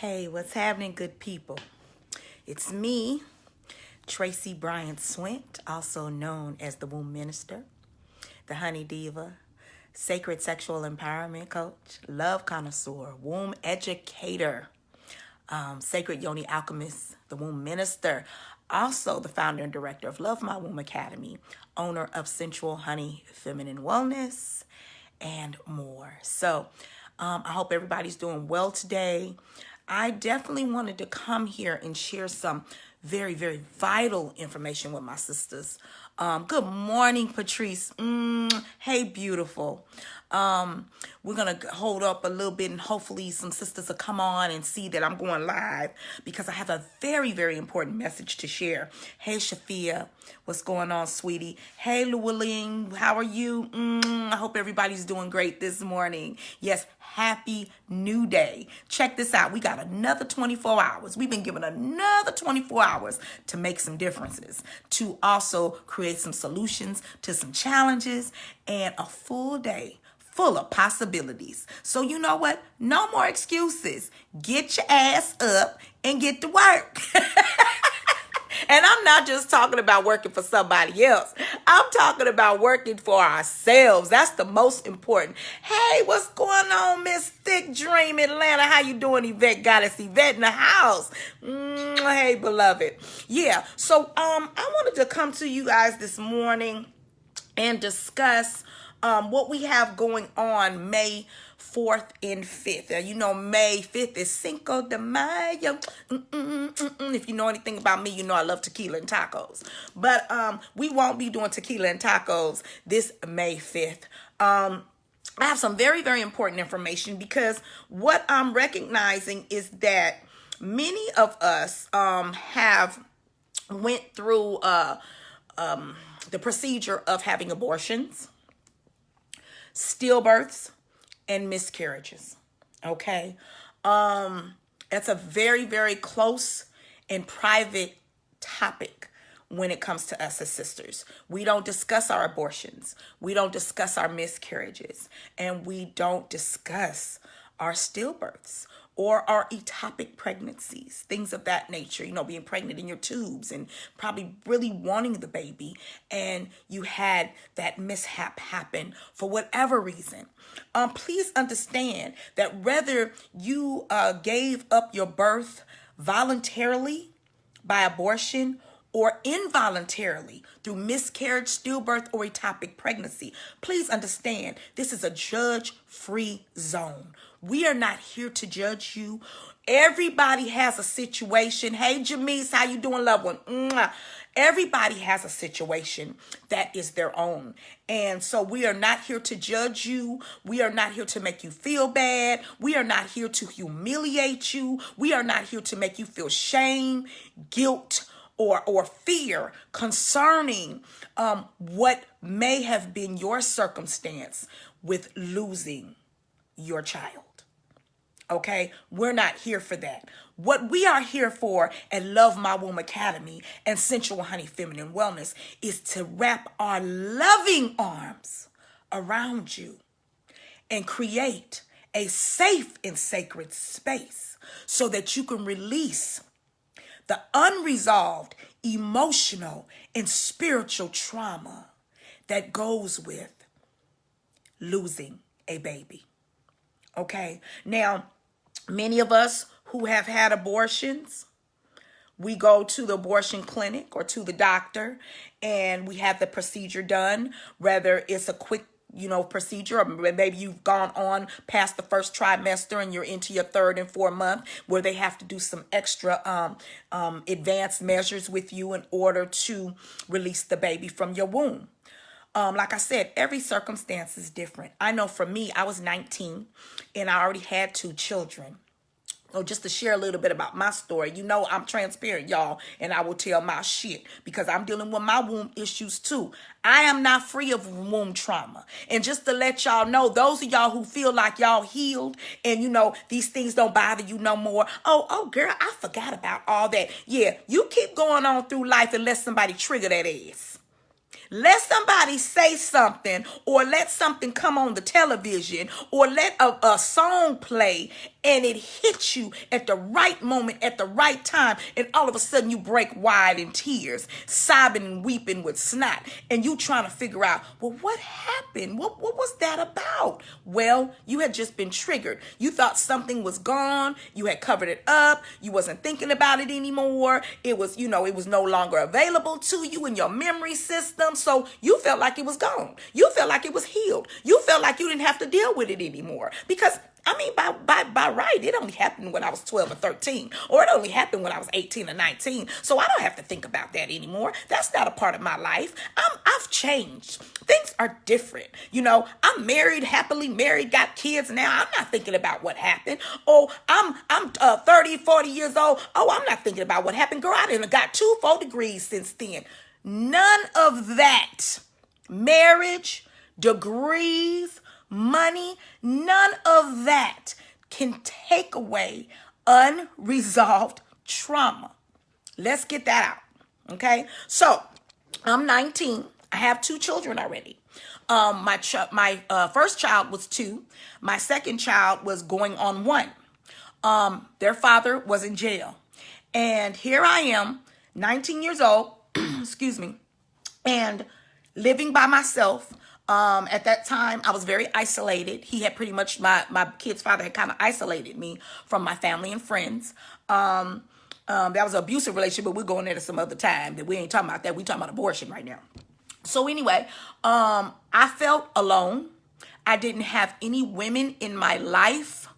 Hey, what's happening, good people? It's me, Tracy Bryant Swint, also known as the Womb Minister, the Honey Diva, Sacred Sexual Empowerment Coach, Love Connoisseur, Womb Educator, Sacred Yoni Alchemist, the Womb Minister, also the founder and director of Love My Womb Academy, owner of Sensual Honey Feminine Wellness, and more. So I hope everybody's doing well today. I definitely wanted to come here and share some very, very vital information with my sisters. Good morning, Patrice. Hey, beautiful. We're going to hold up a little bit and hopefully some sisters will come on and see that I'm going live because I have a very, very important message to share. Hey, Shafia, what's going on, sweetie? Hey, Llewellyn, how are you? I hope everybody's doing great this morning. Yes, happy new day. Check this out. We got another 24 hours. We've been given another 24 hours to make some differences, to also create some solutions to some challenges, and a full day full of possibilities. So you know what? No more excuses. Get your ass up and get to work. And I'm not just talking about working for somebody else. I'm talking about working for ourselves. That's the most important. Hey, what's going on, Miss Thick Dream Atlanta? How you doing, Yvette Goddess? Yvette in the house. Hey, beloved. Yeah, so I wanted to come to you guys this morning and discuss what we have going on May 4th and 5th. You know, May 5th is Cinco de Mayo. If you know anything about me, you know I love tequila and tacos. But we won't be doing tequila and tacos this May 5th. I have some very, very important information because what I'm recognizing is that many of us have went through the procedure of having abortions, stillbirths, and miscarriages. Okay. That's a very, very close and private topic when it comes to us as sisters. We don't discuss our abortions. We don't discuss our miscarriages. And we don't discuss our stillbirths or our ectopic pregnancies, things of that nature, you know, being pregnant in your tubes and probably really wanting the baby, and you had that mishap happen for whatever reason. Please understand that whether you gave up your birth voluntarily by abortion or involuntarily through miscarriage, stillbirth, or ectopic pregnancy, please understand this is a judge-free zone. We are not here to judge you. Everybody has a situation. Hey, Jamise, how you doing, loved one? Mwah. Everybody has a situation that is their own. And so we are not here to judge you. We are not here to make you feel bad. We are not here to humiliate you. We are not here to make you feel shame, guilt, or fear concerning what may have been your circumstance with losing your child. Okay, we're not here for that. What we are here for at Love My Womb Academy and Sensual Honey Feminine Wellness is to wrap our loving arms around you and create a safe and sacred space so that you can release the unresolved emotional and spiritual trauma that goes with losing a baby. Okay, now, many of us who have had abortions, we go to the abortion clinic or to the doctor and we have the procedure done, whether it's a quick procedure, or maybe you've gone on past the first trimester and you're into your third and fourth month where they have to do some extra advanced measures with you in order to release the baby from your womb. Like I said, every circumstance is different. I know for me, I was 19 and I already had 2 children. So just to share a little bit about my story, you know I'm transparent, y'all, and I will tell my shit because I'm dealing with my womb issues too. I am not free of womb trauma. And just to let y'all know, those of y'all who feel like y'all healed and, these things don't bother you no more. Oh, girl, I forgot about all that. Yeah, you keep going on through life and let somebody trigger that ass. Let somebody say something, or let something come on the television, or let a song play, and it hits you at the right moment, at the right time, and all of a sudden you break wide in tears, sobbing and weeping with snot, and you trying to figure out, well, what happened? What was that about? Well, you had just been triggered. You thought something was gone. You had covered it up. You wasn't thinking about it anymore. It was, it was no longer available to you in your memory system. So you felt like it was gone. You felt like it was healed. You felt like you didn't have to deal with it anymore. Because by right, it only happened when I was 12 or 13, or it only happened when I was 18 or 19. So I don't have to think about that anymore. That's not a part of my life. I've changed. Things are different. I'm married, happily married, got kids now. I'm not thinking about what happened. Oh, I'm 30, 40 years old. Oh, I'm not thinking about what happened. Girl, I done got 2 full degrees since then. None of that. Marriage, degrees, money, none of that can take away unresolved trauma. Let's get that out. Okay. So I'm 19. I have 2 children already. My first child was 2. My second child was going on 1. Their father was in jail. And here I am, 19 years old, excuse me, and living by myself. At that time, I was very isolated. He had pretty much, my kid's father had kind of isolated me from my family and friends. That was an abusive relationship, but we're going there some other time. That we ain't talking about that. We talking about abortion right now. So anyway, I felt alone. I didn't have any women in my life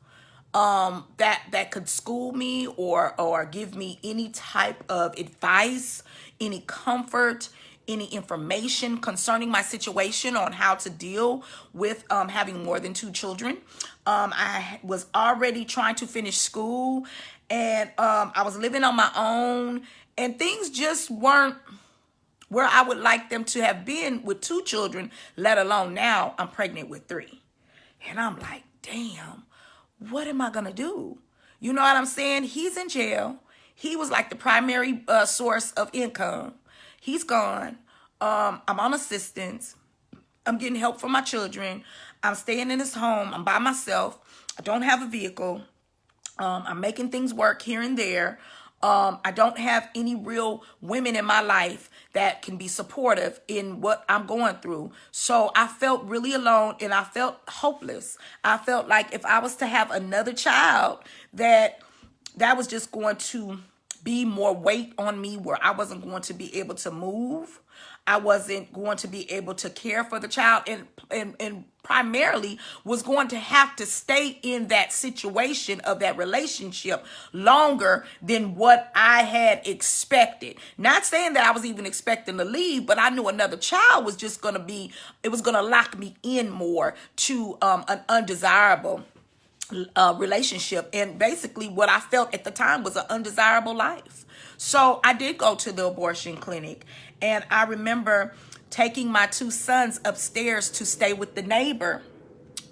that could school me or give me any type of advice, any comfort, any information concerning my situation on how to deal with having more than 2 children. I was already trying to finish school, and I was living on my own, and things just weren't where I would like them to have been with 2 children, let alone now I'm pregnant with 3. And I'm like, damn, what am I going to do? You know what I'm saying? He's in jail. He was like the primary source of income. He's gone. I'm on assistance. I'm getting help from my children. I'm staying in his home. I'm by myself. I don't have a vehicle. I'm making things work here and there. I don't have any real women in my life that can be supportive in what I'm going through. So I felt really alone, and I felt hopeless. I felt like if I was to have another child, that was just going to be more weight on me, where I wasn't going to be able to move. I wasn't going to be able to care for the child, and primarily was going to have to stay in that situation of that relationship longer than what I had expected. Not saying that I was even expecting to leave, but I knew another child was just going to be, it was going to lock me in more to an undesirable relationship. And basically what I felt at the time was an undesirable life. So I did go to the abortion clinic, and I remember taking my 2 sons upstairs to stay with the neighbor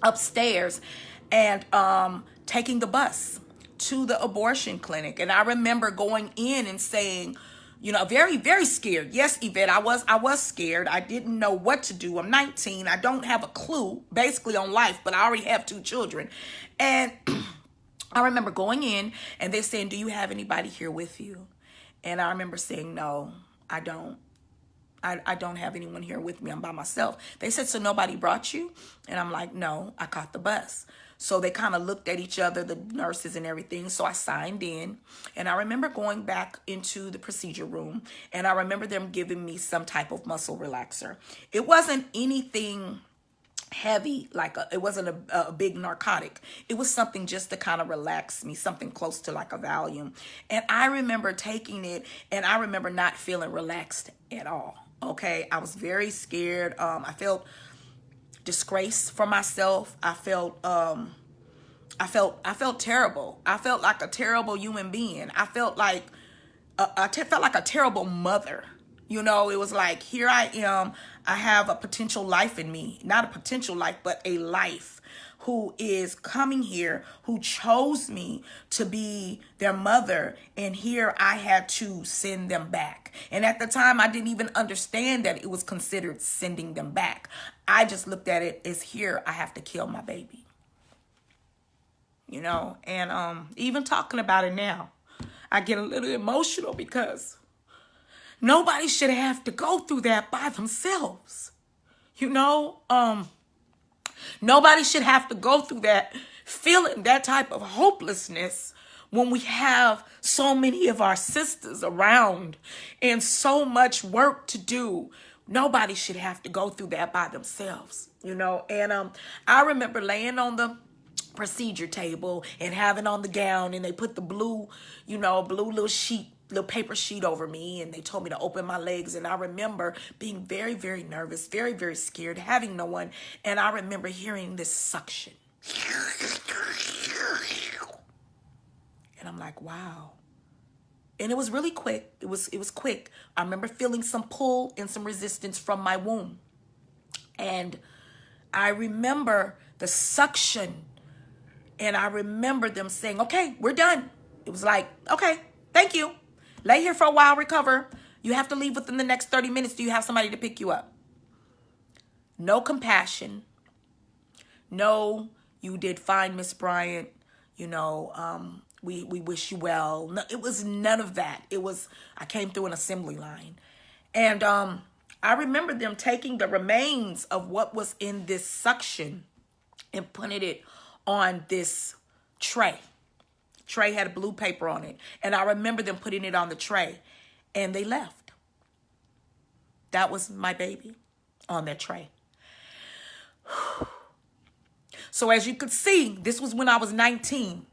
upstairs, and taking the bus to the abortion clinic. And I remember going in and saying, very, very scared. Yes, Yvette, I was scared. I didn't know what to do. I'm 19. I don't have a clue basically on life, but I already have 2 children. And I remember going in, and they're saying, do you have anybody here with you? And I remember saying, no, I don't. I don't have anyone here with me. I'm by myself. They said, so nobody brought you? And I'm like, no, I caught the bus. So they kind of looked at each other, the nurses and everything. So I signed in, and I remember going back into the procedure room, and I remember them giving me some type of muscle relaxer. It wasn't anything heavy, it wasn't a big narcotic. It was something just to kind of relax me, something close to like a Valium. And I remember taking it, and I remember not feeling relaxed at all. Okay, I was very scared. I felt disgrace for myself. I felt terrible. I felt like a terrible human being. I felt like felt like a terrible mother. It was like, here I am. I have a potential life in me. Not a potential life, but a life who is coming here, who chose me to be their mother, and here I had to send them back. And at the time, I didn't even understand that it was considered sending them back. I just looked at it as, here, I have to kill my baby. And even talking about it now, I get a little emotional because nobody should have to go through that by themselves. Nobody should have to go through that, feeling that type of hopelessness when we have so many of our sisters around and so much work to do. Nobody should have to go through that by themselves, And I remember laying on the procedure table and having on the gown, and they put the blue little paper sheet over me, and they told me to open my legs. And I remember being very, very nervous, very, very scared, having no one. And I remember hearing this suction. And I'm like, wow. And it was really quick. It was quick. I remember feeling some pull and some resistance from my womb. And I remember the suction. And I remember them saying, okay, we're done. It was like, okay, thank you. Lay here for a while, recover. You have to leave within the next 30 minutes. Do you have somebody to pick you up? No compassion. No, you did fine, Miss Bryant. We wish you well. No, it was none of that. I came through an assembly line. And I remember them taking the remains of what was in this suction and putting it on this tray. Tray had a blue paper on it. And I remember them putting it on the tray. And they left. That was my baby on that tray. So as you could see, this was when I was 19.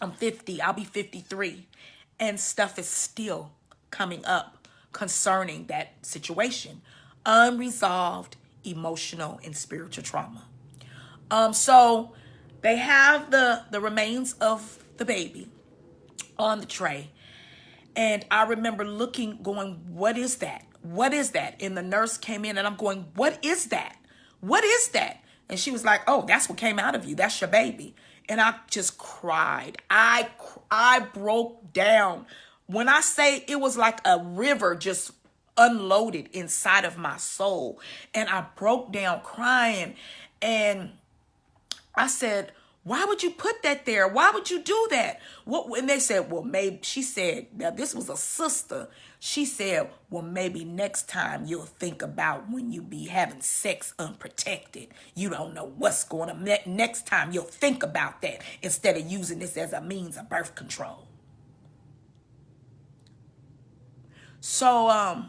I'm 50. I'll be 53. And stuff is still coming up concerning that situation. Unresolved emotional and spiritual trauma. So they have the remains of the baby on the tray. And I remember looking, going, what is that? What is that? And the nurse came in and I'm going, what is that? What is that? And she was like, oh, that's what came out of you. That's your baby. And I just cried. I broke down. When I say it was like a river just unloaded inside of my soul. And I broke down crying. And I said, why would you put that there? Why would you do that? And they said, well, maybe, she said, now this was a sister. She said, well, maybe next time you'll think about when you be having sex unprotected. You don't know what's going on. Next time you'll think about that instead of using this as a means of birth control. So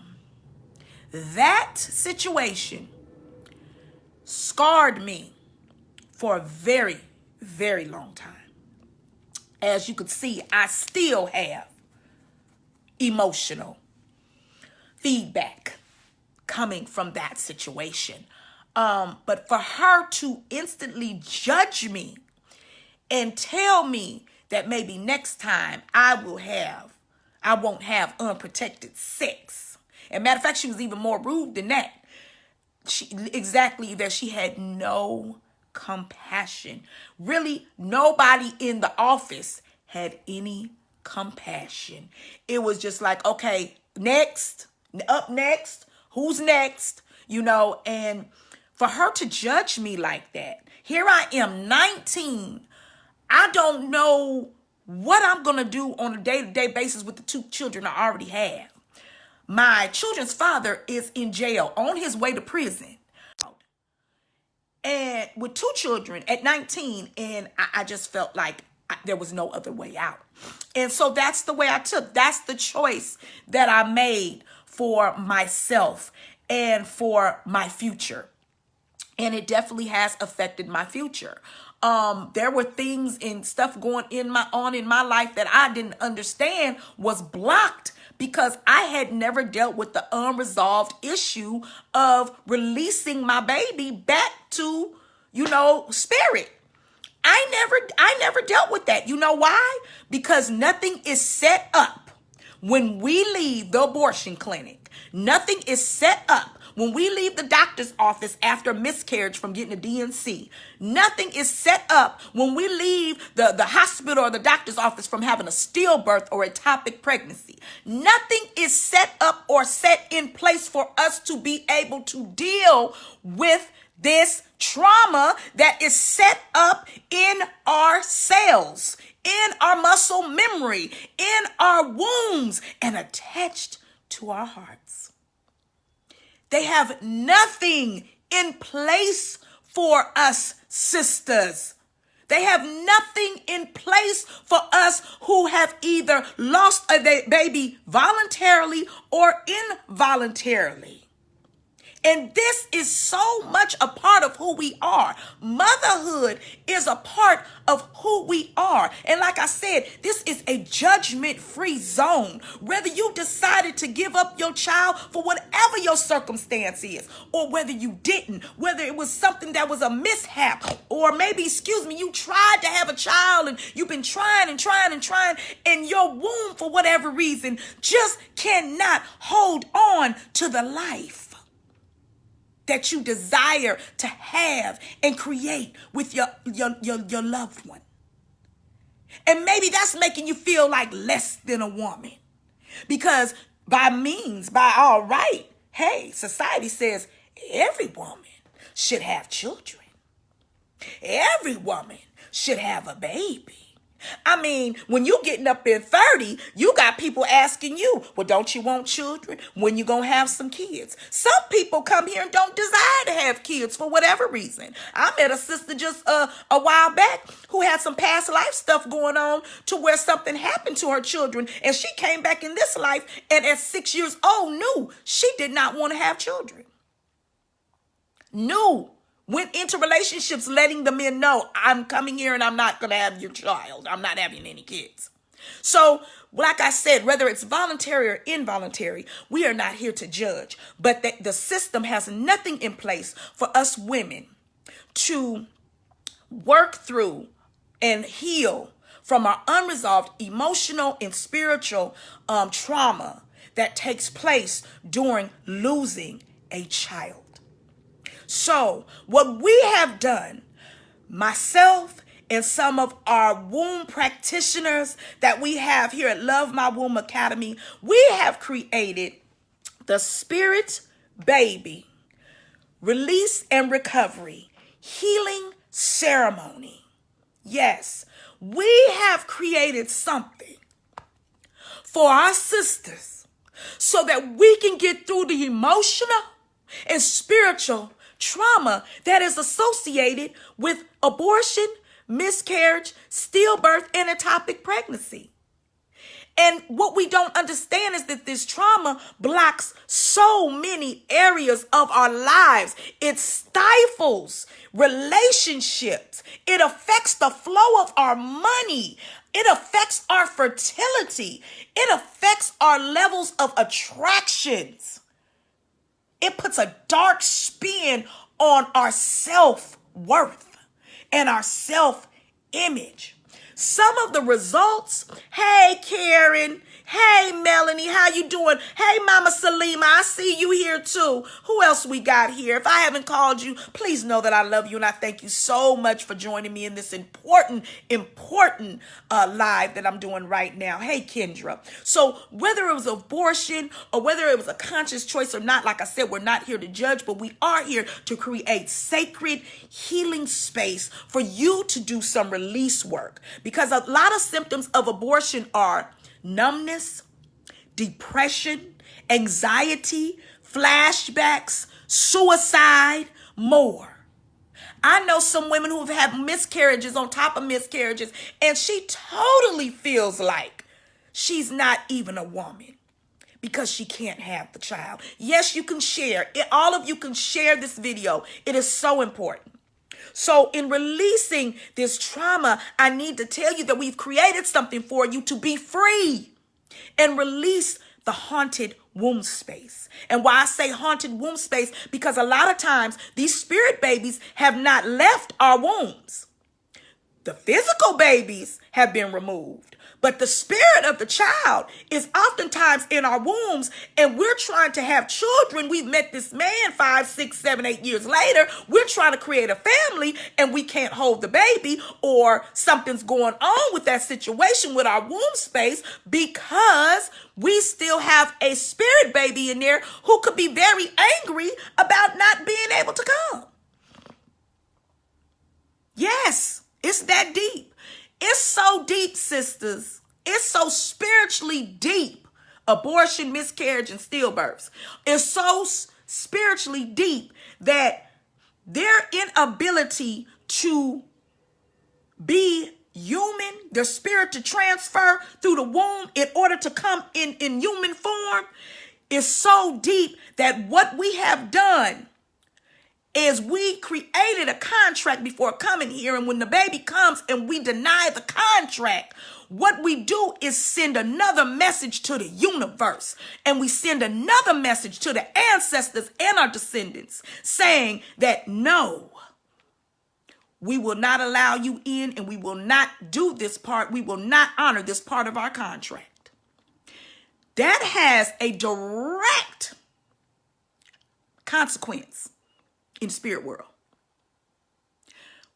that situation scarred me for a very, very long time. As you could see, I still have emotional feedback coming from that situation. But for her to instantly judge me and tell me that maybe next time I won't have unprotected sex. And matter of fact, she was even more rude than that. She had no compassion. Really, nobody in the office had any compassion. It was just like, okay, up next, who's next? And for her to judge me like that, here I am, 19. I don't know what I'm going to do on a day-to-day basis with the 2 children I already have. My children's father is in jail on his way to prison. And with 2 children at 19, and I just felt like there was no other way out. And so that's the way I took. That's the choice that I made for myself and for my future. And it definitely has affected my future. There were things and stuff going on in my life that I didn't understand was blocked because I had never dealt with the unresolved issue of releasing my baby back to, spirit. I never dealt with that. You know why? Because nothing is set up when we leave the abortion clinic. Nothing is set up when we leave the doctor's office after miscarriage from getting a DNC, nothing is set up when we leave the hospital or the doctor's office from having a stillbirth or ectopic pregnancy. Nothing is set up or set in place for us to be able to deal with this trauma that is set up in our cells, in our muscle memory, in our wombs, and attached to our hearts. They have nothing in place for us, sisters. They have nothing in place for us who have either lost a baby voluntarily or involuntarily. And this is so much a part of who we are. Motherhood is a part of who we are. And like I said, this is a judgment-free zone. Whether you decided to give up your child for whatever your circumstance is, or whether you didn't, whether it was something that was a mishap, or maybe, you tried to have a child and you've been trying, and your womb, for whatever reason, just cannot hold on to the life that you desire to have and create with your loved one. And maybe that's making you feel like less than a woman. Because by all right, hey, society says every woman should have children. Every woman should have a baby. I mean, when you getting up in 30, you got people asking you, well, don't you want children? When you gonna have some kids? Some people come here and don't desire to have kids for whatever reason. I met a sister just a while back who had some past life stuff going on to where something happened to her children, and she came back in this life and at 6 years old knew she did not want to have children. Went into relationships letting the men know, I'm coming here and I'm not going to have your child. I'm not having any kids. So, like I said, whether it's voluntary or involuntary, we are not here to judge. But the system has nothing in place for us women to work through and heal from our unresolved emotional and spiritual trauma that takes place during losing a child. So what we have done, myself and some of our womb practitioners that we have here at Love My Womb Academy, we have created the Spirit Baby Release and Recovery Healing Ceremony. Yes, we have created something for our sisters so that we can get through the emotional and spiritual trauma that is associated with abortion, miscarriage, stillbirth, and ectopic pregnancy. And what we don't understand is that this trauma blocks so many areas of our lives. It stifles relationships. It affects the flow of our money. It affects our fertility. It affects our levels of attractions. It puts a dark spin on our self-worth and our self-image. Some of the results, hey, Karen, hey, Melanie, how you doing? Hey, Mama Salima, I see you here too. Who else we got here? If I haven't called you, please know that I love you and I thank you so much for joining me in this important live that I'm doing right now. Hey, Kendra. So whether it was abortion or whether it was a conscious choice or not, like I said, we're not here to judge, but we are here to create sacred healing space for you to do some release work. Because a lot of symptoms of abortion are numbness, depression, anxiety, flashbacks, suicide, more. I know some women who have had miscarriages on top of miscarriages, and she totally feels like she's not even a woman because she can't have the child. Yes, you can share it. All of you can share this video. It is so important. So in releasing this trauma, I need to tell you that we've created something for you to be free and release the haunted womb space. And why I say haunted womb space, because a lot of times these spirit babies have not left our wombs. The physical babies have been removed, but the spirit of the child is oftentimes in our wombs, and we're trying to have children. We've met this man 5, 6, 7, 8 years later. We're trying to create a family, and we can't hold the baby, or something's going on with that situation with our womb space because we still have a spirit baby in there who could be very angry about not being able to come. Yes. It's that deep. It's so deep, sisters. It's so spiritually deep. Abortion, miscarriage, and stillbirths. It's so spiritually deep that their inability to be human, their spirit to transfer through the womb in order to come in human form is so deep that what we have done is we created a contract before coming here, and when the baby comes and we deny the contract, what we do is send another message to the universe, and we send another message to the ancestors and our descendants saying that no, we will not allow you in, and we will not do this part. We will not honor this part of our contract. That has a direct consequence in spirit world.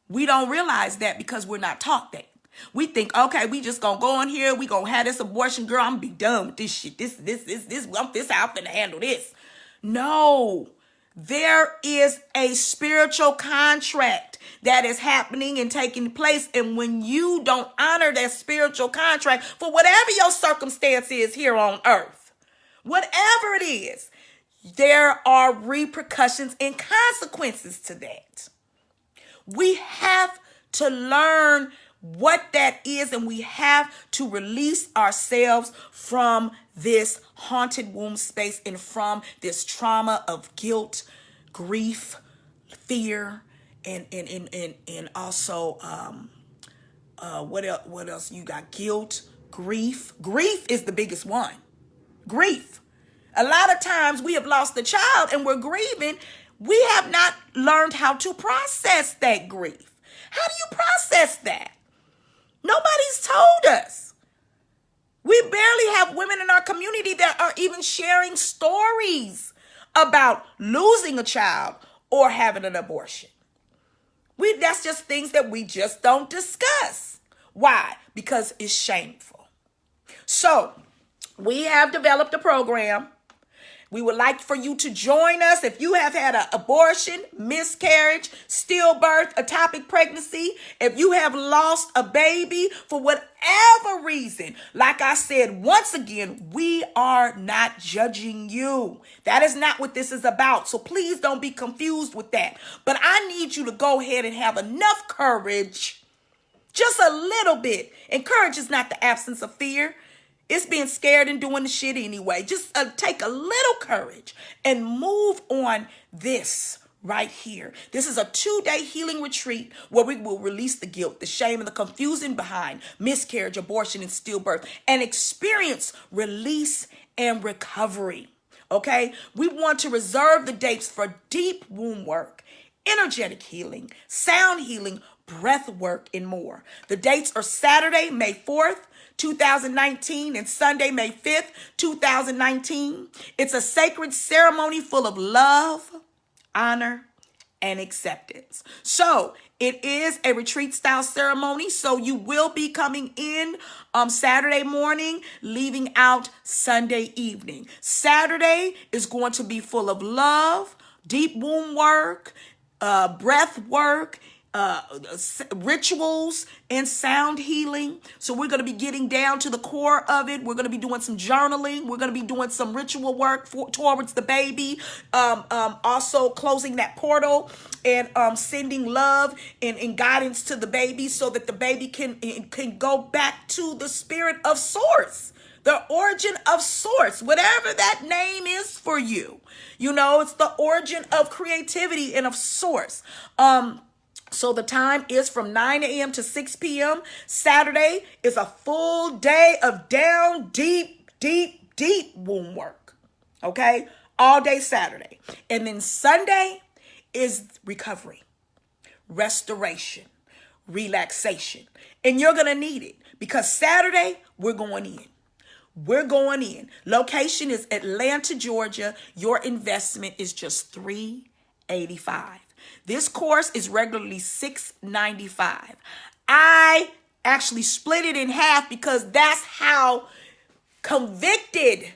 We don't realize that because we're not taught that. We think, okay, we just gonna go in here, we gonna have this abortion, girl, I'm gonna be done with this shit. This, I'm finna handle this. No, there is a spiritual contract that is happening and taking place. And when you don't honor that spiritual contract for whatever your circumstance is here on earth, whatever it is, there are repercussions and consequences to that. We have to learn what that is, and we have to release ourselves from this haunted womb space and from this trauma of guilt, grief, fear, and also what else you got? Guilt, grief. Grief is the biggest one. Grief. A lot of times we have lost a child and we're grieving. We have not learned how to process that grief. How do you process that? Nobody's told us. We barely have women in our community that are even sharing stories about losing a child or having an abortion. That's just things that we just don't discuss. Why? Because it's shameful. So we have developed a program. We would like for you to join us if you have had an abortion, miscarriage, stillbirth, ectopic pregnancy. If you have lost a baby for whatever reason, like I said, once again, we are not judging you. That is not what this is about. So please don't be confused with that. But I need you to go ahead and have enough courage, just a little bit. And courage is not the absence of fear. It's being scared and doing the shit anyway. Just take a little courage and move on this right here. This is a 2-day healing retreat where we will release the guilt, the shame, and the confusion behind miscarriage, abortion, and stillbirth, and experience release and recovery. Okay? We want to reserve the dates for deep womb work, energetic healing, sound healing, breath work, and more. The dates are Saturday, May 4th, 2019, and Sunday, May 5th, 2019. It's a sacred ceremony full of love, honor, and acceptance. So it is a retreat style ceremony. So you will be coming in Saturday morning, leaving out Sunday evening. Saturday is going to be full of love, deep womb work, breath work, rituals, and sound healing. So we're going to be getting down to the core of it. We're going to be doing some journaling. We're going to be doing some ritual work towards the baby. Also closing that portal and sending love and guidance to the baby so that the baby can go back to the spirit of source. The origin of source, whatever that name is for you. You know, it's the origin of creativity and of source. So the time is from 9 a.m. to 6 p.m. Saturday is a full day of down deep womb work. Okay? All day Saturday. And then Sunday is recovery, restoration, relaxation. And you're going to need it because Saturday, we're going in. We're going in. Location is Atlanta, Georgia. Your investment is just $385. This course is regularly $695. I actually split it in half because that's how convicted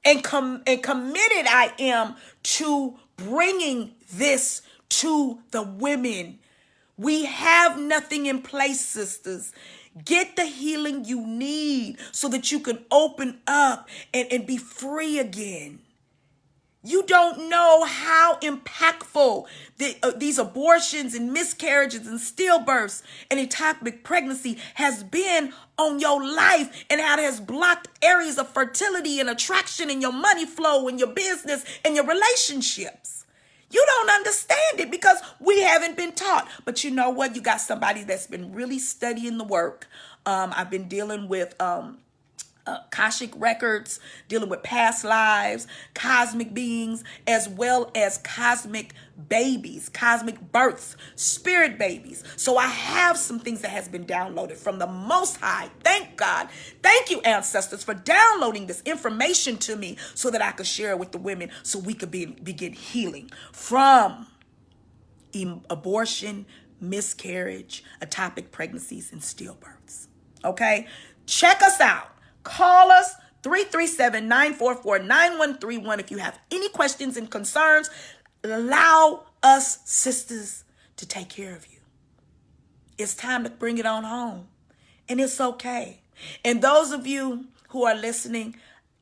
and committed I am to bringing this to the women. We have nothing in place, sisters. Get the healing you need so that you can open up and be free again. You don't know how impactful these abortions and miscarriages and stillbirths and ectopic pregnancy has been on your life and how it has blocked areas of fertility and attraction in your money flow and your business and your relationships. You don't understand it because we haven't been taught. But you know what? You got somebody that's been really studying the work. I've been dealing with Akashic records, dealing with past lives, cosmic beings, as well as cosmic babies, cosmic births, spirit babies. So I have some things that has been downloaded from the Most High. Thank God. Thank you, ancestors, for downloading this information to me so that I could share it with the women so we could begin healing from abortion, miscarriage, ectopic pregnancies, and stillbirths. Okay? Check us out. Call us 337-944-9131 if you have any questions and concerns. Allow us, sisters, to take care of you. It's time to bring it on home. And it's okay. And those of you who are listening,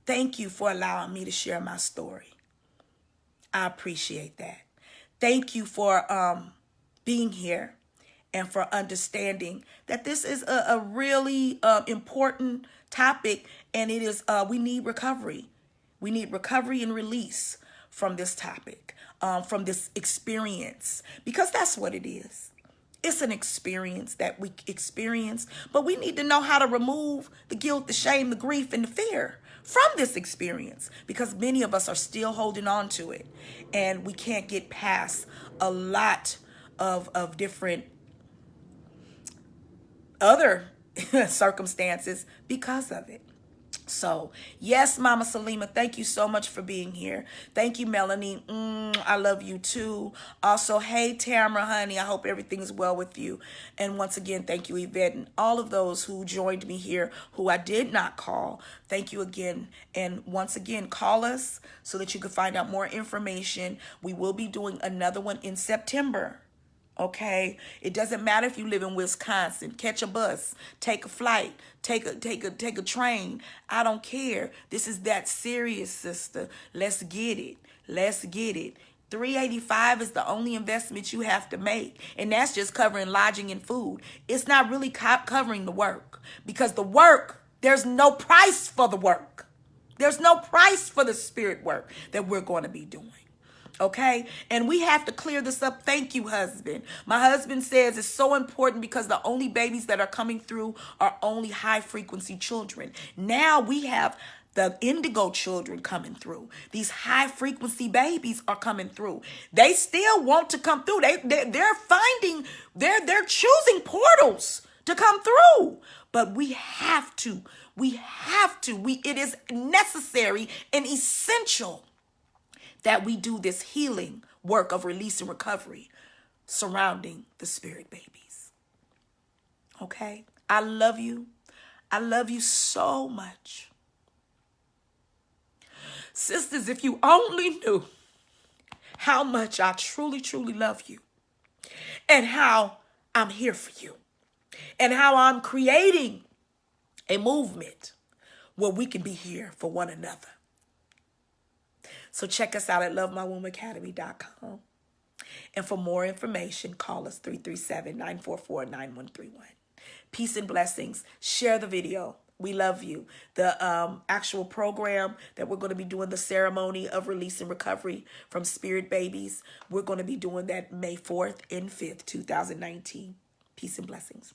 thank you for allowing me to share my story. I appreciate that. Thank you for being here and for understanding that this is a really important topic, and it is we need recovery. We need recovery and release from this topic, from this experience, because that's what it is. It's an experience that we experience, but we need to know how to remove the guilt, the shame, the grief, and the fear from this experience, because many of us are still holding on to it, and we can't get past a lot of different other circumstances because of it. So, yes, Mama Salima, thank you so much for being here. Thank you, Melanie. I love you too. Also, hey, Tamara, honey, I hope everything is well with you. And once again, thank you, Yvette, and all of those who joined me here who I did not call. Thank you again. And once again, call us so that you can find out more information. We will be doing another one in September. Okay, it doesn't matter if you live in Wisconsin. Catch a bus, take a flight, take a train. I don't care. This is that serious, sister. Let's get it. Let's get it. $385 is the only investment you have to make, and that's just covering lodging and food. It's not really covering the work, because the work, there's no price for the work. There's no price for the spirit work that we're going to be doing. Okay, and we have to clear this up. Thank you, husband. My husband says it's so important because the only babies that are coming through are only high frequency children. Now we have the indigo children coming through. These high frequency babies are coming through. They still want to come through. They're choosing portals to come through. But it is necessary and essential that we do this healing work of release and recovery surrounding the spirit babies. Okay? I love you. I love you so much. Sisters, if you only knew how much I truly, truly love you, and how I'm here for you, and how I'm creating a movement where we can be here for one another. So check us out at lovemywomacademy.com. And for more information, call us 337-944-9131. Peace and blessings. Share the video. We love you. The actual program that we're going to be doing, the ceremony of release and recovery from spirit babies, we're going to be doing that May 4th and 5th, 2019. Peace and blessings.